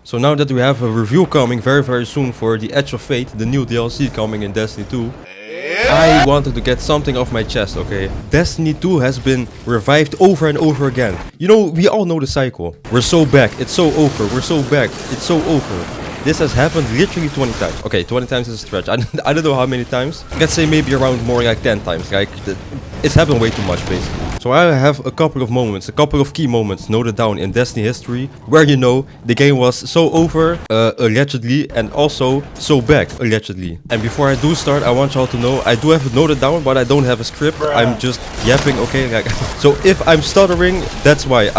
So now that we have a review coming very soon for The Edge of Fate, the new DLC coming in Destiny 2, I wanted to get something off my chest, okay? Destiny 2 has been revived over and over again. You know, we all know the cycle. We're so back, it's so over, we're so back, it's so over. This has happened literally 20 times. Okay, 20 times is a stretch. I don't know how many times. Let's say maybe around more like 10 times. Like, it's happened way too much, basically. So I have a couple of moments, a couple of key moments noted down in Destiny history where, you know, the game was so over, allegedly, and also so back, allegedly. And before I do start, I want y'all to know, I do have it noted down, but I don't have a script. I'm just yapping, okay? Like, so if I'm stuttering, that's why.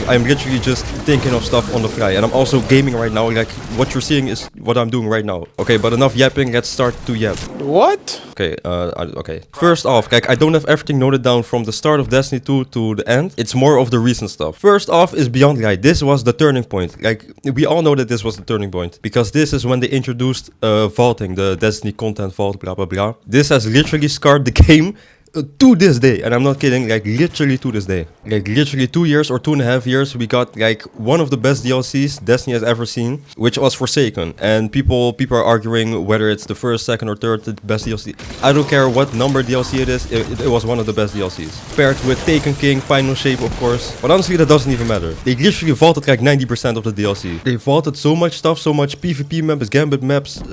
I'm literally just thinking of stuff on the fly. And I'm also gaming right now. Like, what you're seeing is what I'm doing right now. Okay, but enough yapping, let's start to yap. What? Okay, okay. First off, like, I don't have everything noted down from the start of Destiny 2 to the end. It's more of the recent stuff. First off is Beyond Light. This was the turning point. Like, we all know that this was the turning point, because this is when they introduced vaulting, the Destiny content vault, blah blah blah. This has literally scarred the game to this day, and I'm not kidding, like literally to this day. Like literally 2 years or 2.5 years, we got like one of the best DLCs Destiny has ever seen, which was Forsaken. And people are arguing whether it's the first, second or third best DLC. I don't care what number DLC it is, it was one of the best DLCs. Paired with Taken King, Final Shape of course. But honestly that doesn't even matter. They literally vaulted like 90% of the DLC. They vaulted so much stuff, so much PvP maps, Gambit maps,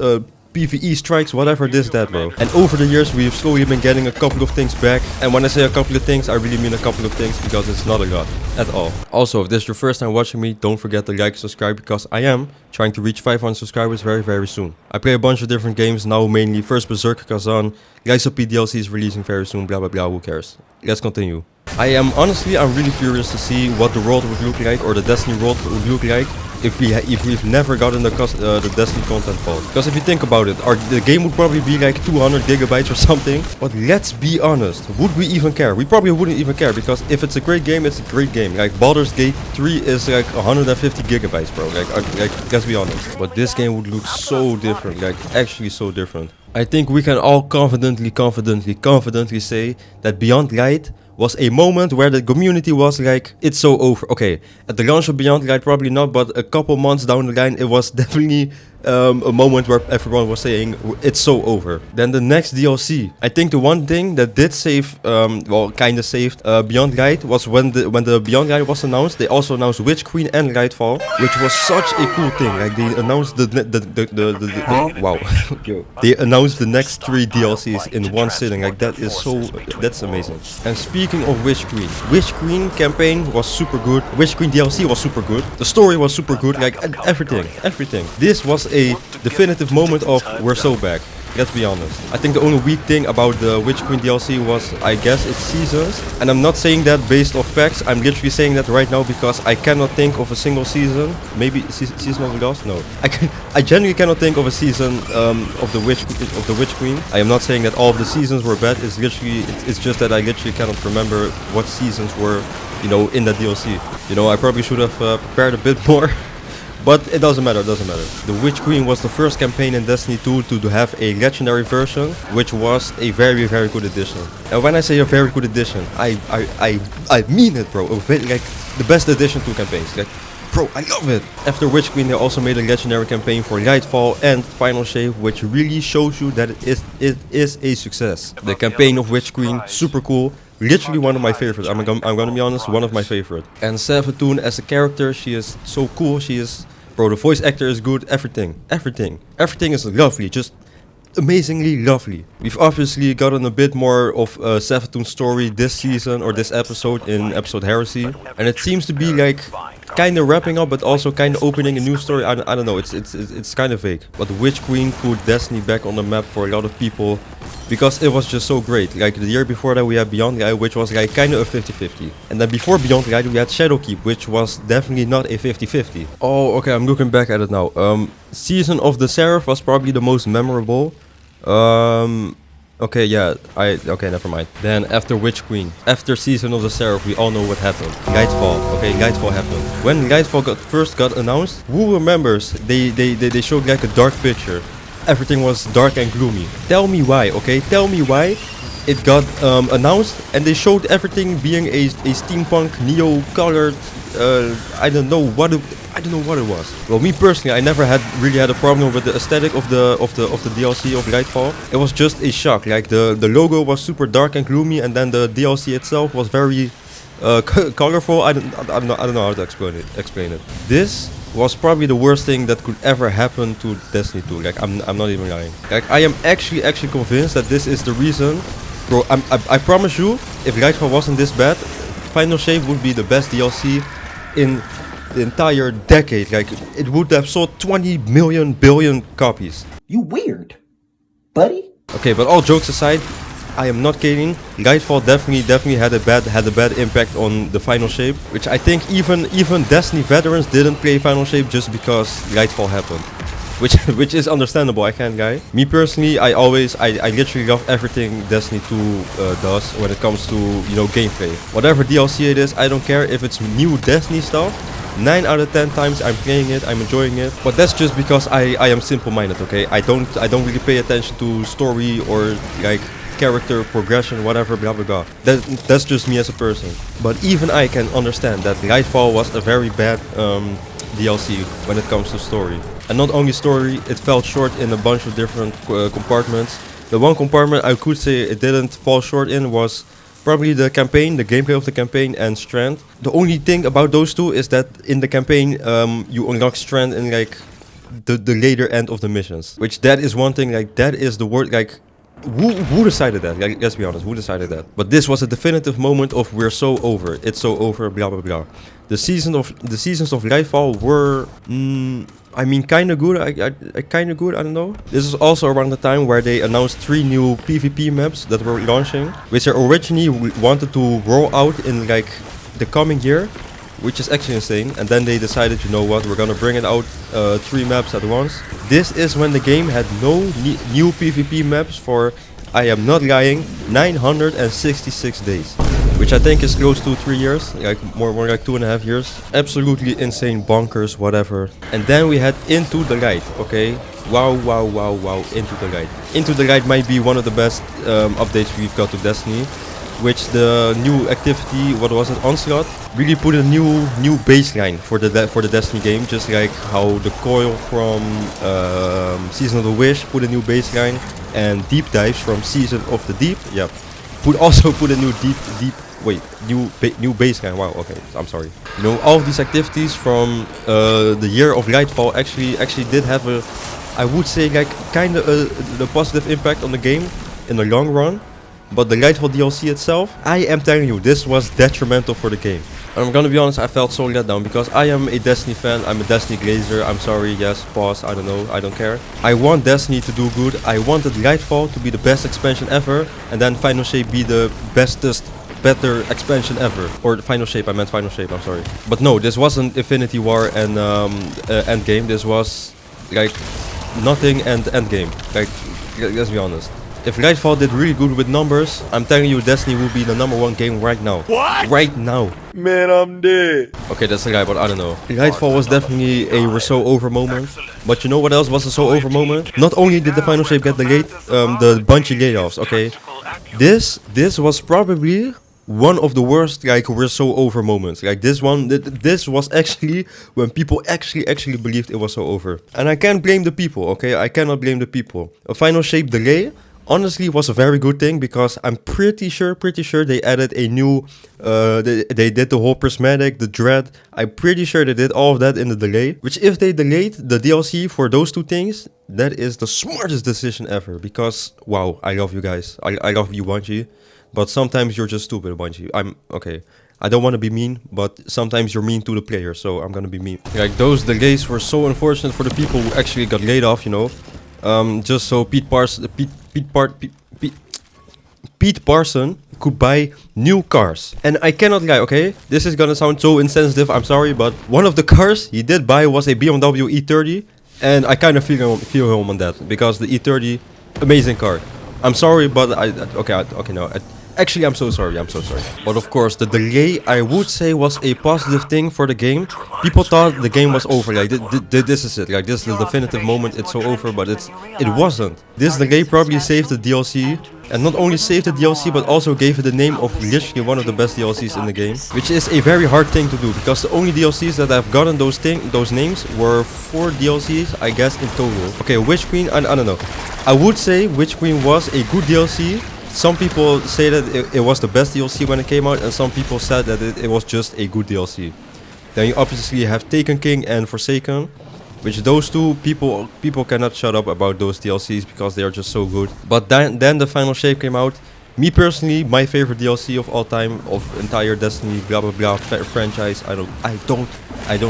PvE strikes, whatever, this, that, bro. And over the years, we've slowly been getting a couple of things back. And when I say a couple of things, I really mean a couple of things, because it's not a lot at all. Also, if this is your first time watching me, don't forget to like and subscribe, because I am trying to reach 500 subscribers very soon. I play a bunch of different games now, mainly first Berserker Kazan. Guys of DLC is releasing very soon, blah blah blah, who cares. Let's continue. I'm really curious to see what the world would look like, or the Destiny world would look like, if we've never gotten the Destiny content vault. Because if you think about it, the game would probably be like 200 gigabytes or something. But let's be honest, would we even care? We probably wouldn't even care, because if it's a great game, it's a great game. Like Baldur's Gate 3 is like 150 gigabytes, bro. Like let's be honest. But this game would look so different, like actually so different. I think we can all confidently say that Beyond Light was a moment where the community was like, it's so over. Okay, at the launch of Beyond Light probably not, but a couple months down the line it was definitely a moment where everyone was saying it's so over. Then the next DLC, I think the one thing that did save, well, kind of saved Beyond Light was when the Beyond Light was announced. They also announced Witch Queen and Lightfall, which was such a cool thing. Like they announced wow, they announced the next 3 DLCs in one sitting. Like that's amazing. And speaking of Witch Queen campaign was super good. Witch Queen DLC was super good. The story was super good. Like everything. This was a definitive moment of we're so back. Let's be honest. I think the only weak thing about the Witch Queen DLC was, I guess, its seasons. And I'm not saying that based off facts. I'm literally saying that right now because I cannot think of a single season. Maybe season of the Lost? No. I genuinely cannot think of a season of the Witch Queen. I am not saying that all of the seasons were bad. It's literally, it's just that I literally cannot remember what seasons were, you know, in that DLC. You know, I probably should have prepared a bit more. But it doesn't matter, The Witch Queen was the first campaign in Destiny 2 to have a legendary version, which was a very good addition. And when I say a very good addition, I mean it, bro. Like the best addition to campaigns. Like, bro, I love it. After Witch Queen, they also made a legendary campaign for Lightfall and Final Shape, which really shows you that it is a success. The campaign of Witch Queen, super cool. Literally one of my favorites. I'm gonna be honest, one of my favorite. And Savathun as a character, she is so cool. She is, bro, the voice actor is good. Everything is lovely, just amazingly lovely. We've obviously gotten a bit more of Savathun's story this season, or this episode, in episode Heresy, and it seems to be like kind of wrapping up, but also kind of opening a new story. I don't know. It's kind of vague. But Witch Queen put Destiny back on the map for a lot of people, because it was just so great. Like the year before that we had Beyond Light, which was like kind of a 50-50. And then before Beyond Light we had Shadowkeep, which was definitely not a 50-50. Oh, okay, I'm looking back at it now. Season of the Seraph was probably the most memorable. Okay, yeah, okay, never mind. Then after Witch Queen, after Season of the Seraph, we all know what happened. Lightfall, okay, Lightfall happened. When Lightfall first got announced, who remembers? They showed like a dark picture. Everything was dark and gloomy. Tell me why, okay? Tell me why it got announced and they showed everything being a steampunk, neo-colored I don't know what it was. Well, me personally, I never really had a problem with the aesthetic of the DLC of Lightfall. It was just a shock. Like the logo was super dark and gloomy, and then the DLC itself was very colorful. I don't know how to explain it. This was probably the worst thing that could ever happen to Destiny 2. Like I'm not even lying. Like I am actually convinced that this is the reason. Bro, I promise you, if Lightfall wasn't this bad, Final Shape would be the best DLC in the entire decade. Like it would have sold 20 million billion copies. You weird, buddy. Okay, but all jokes aside, I am not kidding. Lightfall definitely had a bad impact on the Final Shape, which I think even Destiny veterans didn't play Final Shape just because Lightfall happened. Which is understandable, I can't lie. Me personally, I literally love everything Destiny 2 does when it comes to, you know, gameplay. Whatever DLC it is, I don't care if it's new Destiny stuff. 9 out of 10 times I'm playing it, I'm enjoying it. But that's just because I am simple-minded, okay? I don't really pay attention to story or like character progression, whatever, blah blah blah. That's just me as a person. But even I can understand that Lightfall was a very bad DLC when it comes to story. And not only story, it fell short in a bunch of different compartments. The one compartment I could say it didn't fall short in was probably the campaign, the gameplay of the campaign, and Strand. The only thing about those two is that in the campaign you unlock Strand in like the later end of the missions. Which that is one thing, like that is the word, like who decided that? Like, let's be honest, who decided that? But this was a definitive moment of we're so over, it's so over, blah blah blah. The seasons of Lightfall were, I mean, kind of good. I kind of good. I don't know. This is also around the time where they announced 3 new PvP maps that were launching, which they originally wanted to roll out in like the coming year, which is actually insane. And then they decided, you know what, we're gonna bring it out 3 maps at once. This is when the game had no new PvP maps for, I am not lying, 966 days. Which I think is close to 3 years, like more like 2.5 years. Absolutely insane, bonkers, whatever. And then we had Into the Light, okay? Wow, Into the Light. Into the Light might be one of the best updates we've got to Destiny. Which the new activity, what was it, Onslaught, really put a new baseline for the Destiny game, just like how the Coil from Season of the Wish put a new baseline, and Deep Dives from Season of the Deep, yeah, also put a new new baseline. Wow, okay, I'm sorry. You know, all of these activities from the year of Lightfall actually did have a, I would say, like kind of a positive impact on the game in the long run. But the Lightfall DLC itself, I am telling you, this was detrimental for the game. And I'm gonna be honest, I felt so let down because I am a Destiny fan, I'm a Destiny glazer, I'm sorry, yes, pause, I don't know, I don't care. I want Destiny to do good, I wanted Lightfall to be the best expansion ever, and then Final Shape be the better expansion ever. Or Final Shape, I meant Final Shape, I'm sorry. But no, this wasn't Infinity War and Endgame, this was like nothing and Endgame, like, let's be honest. If Lightfall did really good with numbers, I'm telling you Destiny will be the #1 game right now. What? Right now. Man, I'm dead. Okay, that's a lie, but I don't know. Lightfall was definitely a we're so over moment. But you know what else was a so over moment? Not only did the Final Shape get delayed, the Bungie layoffs, okay? This was probably one of the worst, like, we're so over moments. Like this one, this was actually when people actually believed it was so over. And I can't blame the people, okay? I cannot blame the people. A Final Shape delay honestly was a very good thing because I'm pretty sure they added a new, they did the whole prismatic, the dread. I'm pretty sure they did all of that in the delay. Which if they delayed the DLC for those 2 things, that is the smartest decision ever. Because, wow, I love you guys. I love you, Bungie. But sometimes you're just stupid, Bungie. I'm, okay. I don't want to be mean, but sometimes you're mean to the player, so I'm gonna be mean. Like, those delays were so unfortunate for the people who actually got laid off, you know. Just so Pete Parson could buy new cars. And I cannot lie, okay? This is gonna sound so insensitive, I'm sorry, but one of the cars he did buy was a BMW E30. And I kind of feel him on that, because the E30, amazing car. I'm sorry, but okay, no. Actually, I'm so sorry. But of course, the delay, I would say, was a positive thing for the game. People thought the game was over. Like, this is it. Like, this is the definitive moment. It's so over, but it wasn't. This delay probably saved the DLC and not only saved the DLC but also gave it the name of literally one of the best DLCs in the game, which is a very hard thing to do because the only DLCs that I've gotten those names were 4 DLCs, I guess, in total. Okay, Witch Queen, I don't know. I would say Witch Queen was a good DLC. Some people say that it was the best DLC when it came out, and some people said that it was just a good DLC. Then you obviously have Taken King and Forsaken, which those two people cannot shut up about those DLCs because they are just so good. But then the Final Shape came out. Me personally, my favorite DLC of all time of entire Destiny blah blah blah franchise. I don't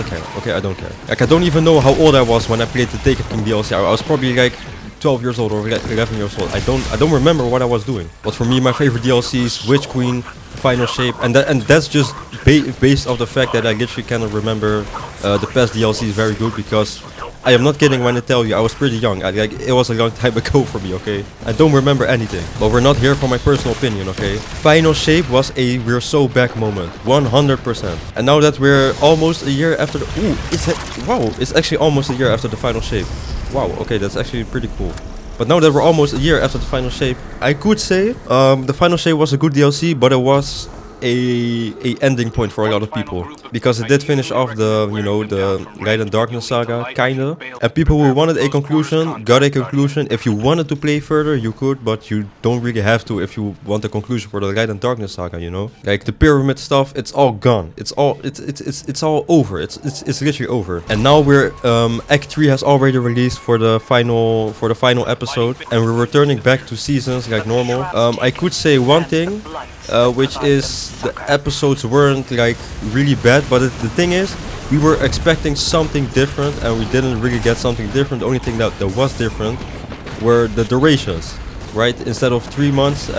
care. Okay, I don't care. Like I don't even know how old I was when I played the Taken King DLC. I was probably like 12 years old or 11 years old. I don't remember what I was doing. But for me, my favorite DLCs, Witch Queen, Final Shape, and that's just based off the fact that I literally cannot remember the past DLCs very good, because I am not kidding when I tell you I was pretty young. It was a long time ago for me, okay? I don't remember anything. But we're not here for my personal opinion, okay? Final Shape was a we're so back moment, 100%. And now that we're almost a year after the it's actually almost a year after the Final Shape. Wow, okay, that's actually pretty cool. But now that we're almost a year after the Final Shape, I could say the Final Shape was a good DLC, but it was a ending point for a lot of people, because it did finish off the the Light and Darkness saga kinda, and people who wanted a conclusion got a conclusion. If you wanted to play further, you could, but you don't really have to if you want a conclusion for the Light and Darkness saga, you know, like the pyramid stuff. It's all gone. It's all over. It's literally over. And now we're Act 3 has already released for the final episode, and we're returning back to seasons like normal. I could say one thing, which is the episodes weren't like really bad, but the thing is, we were expecting something different and we didn't really get something different. The only thing that was different were the durations, right? Instead of 3 months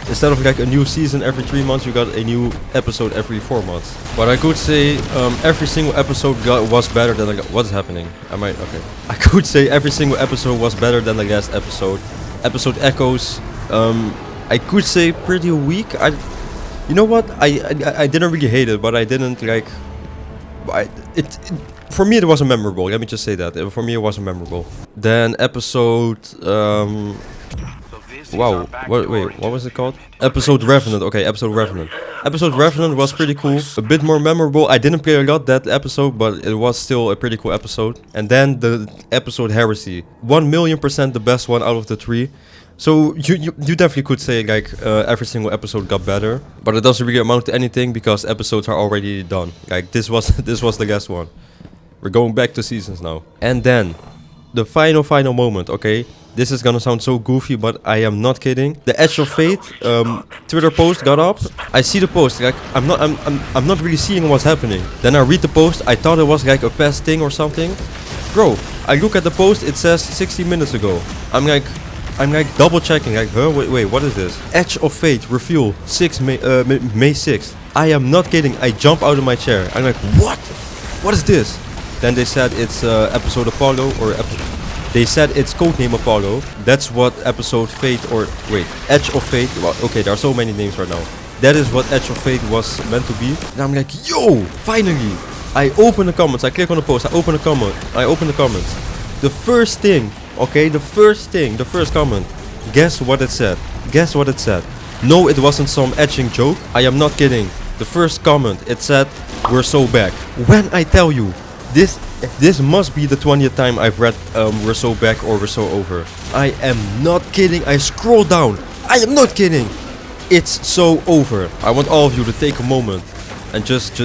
instead of like a new season every 3 months, you got a new episode every 4 months. But I could say every single episode was better than what's happening. I could say every single episode was better than the last episode. Episode Echoes, I could say pretty weak. You know what? I didn't really hate it, but I didn't like. For me, it wasn't memorable. Let me just say that. For me, it wasn't memorable. Then episode. Wow. What was it called? Episode Revenant. Okay, episode Revenant. Episode Revenant was pretty cool. A bit more memorable. I didn't play a lot that episode, but it was still a pretty cool episode. And then the episode Heresy. 1,000,000% the best one out of the 3. So you definitely could say like every single episode got better, but it doesn't really amount to anything because episodes are already done. Like this was the last one. We're going back to seasons now. And then the final moment, okay? This is gonna sound so goofy, but I am not kidding. The Edge of Fate Twitter post got up. I see the post, like I'm not really seeing what's happening. Then I read the post. I thought it was like a past thing or something. Bro, I look at the post, it says 60 minutes ago. I'm like double checking, like, huh, wait, what is this? Edge of Fate reveal May 6th. I am not kidding. I jump out of my chair. I'm like, what? What is this? Then they said it's episode Apollo, or they said it's codename Apollo. That's what episode Fate, or wait, Edge of Fate. Well, okay, there are so many names right now. That is what Edge of Fate was meant to be. And I'm like, yo, finally. I open the comments. I click on the post. I open the comments. The first thing. Okay, the first comment. Guess what it said? No, it wasn't some etching joke. I am not kidding. The first comment, it said, "We're so back." When I tell you, this must be the 20th time I've read "We're so back" or "We're so over." I am not kidding. I scroll down. I am not kidding. It's so over. I want all of you to take a moment and just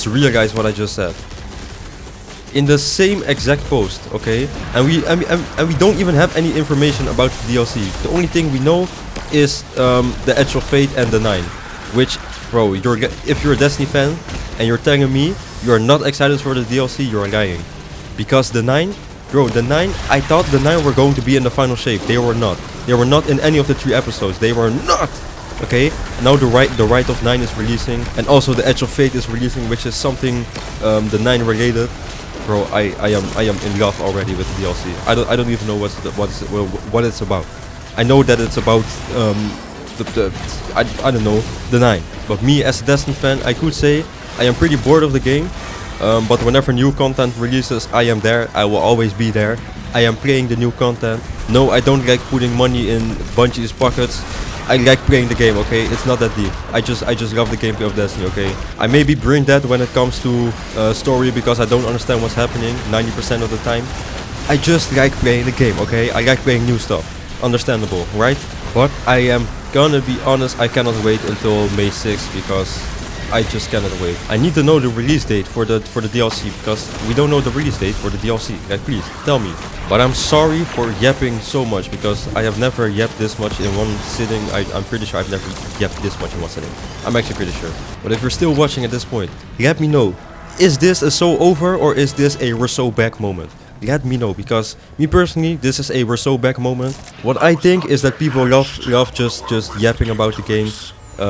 realize what I just said. In the same exact post, okay, and we don't even have any information about the DLC. The only thing we know is the Edge of Fate and the 9. Which, bro, if you're a Destiny fan and you're telling me you're not excited for the DLC, you're lying. Because the 9, bro, the 9, I thought the 9 were going to be in the Final Shape. They were not. They were not in any of the 3 episodes. They were not. Okay, now the Rite of 9 is releasing, and also the Edge of Fate is releasing, which is something the 9 related. Bro, I am in love already with the DLC. I don't even know what it's about. I know that it's about I don't know, the 9. But me as a Destiny fan, I could say I am pretty bored of the game. But whenever new content releases, I am there. I will always be there. I am playing the new content. No, I don't like putting money in Bungie's pockets. I like playing the game, okay? It's not that deep. I just love the gameplay of Destiny, okay? I may be brain dead when it comes to story because I don't understand what's happening 90% of the time. I just like playing the game, okay? I like playing new stuff. Understandable, right? But I am gonna be honest, I cannot wait until May 6th because I just cannot wait. I need to know the release date for the DLC because we don't know the release date for the DLC. Like, please tell me. But I'm sorry for yapping so much because I have never yapped this much in one sitting. I'm pretty sure I've never yapped this much in one sitting. I'm actually pretty sure. But if you're still watching at this point, let me know. Is this a so over or is this a we're so back moment? Let me know, because me personally, this is a we're so back moment. What I think is that people love just yapping about the game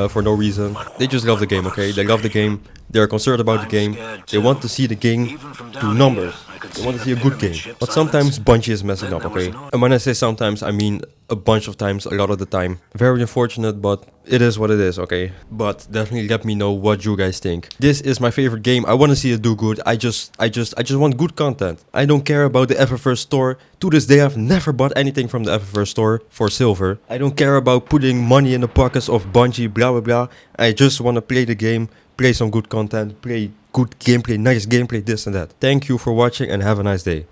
for no reason. They just love the game, okay? They love the game. They're concerned about the game. They want to see the game do numbers. They want to see a good game. But sometimes Bungie is messing up, okay? And when I say sometimes, I mean a bunch of times, a lot of the time. Very unfortunate, but it is what it is, okay? But definitely let me know what you guys think. This is my favorite game. I want to see it do good. I just want good content. I don't care about the FF1 store. To this day, I've never bought anything from the FF1 store for silver. I don't care about putting money in the pockets of Bungie, blah blah blah. I just want to play the game, play some good content, play good gameplay, nice gameplay, this and that. Thank you for watching and have a nice day.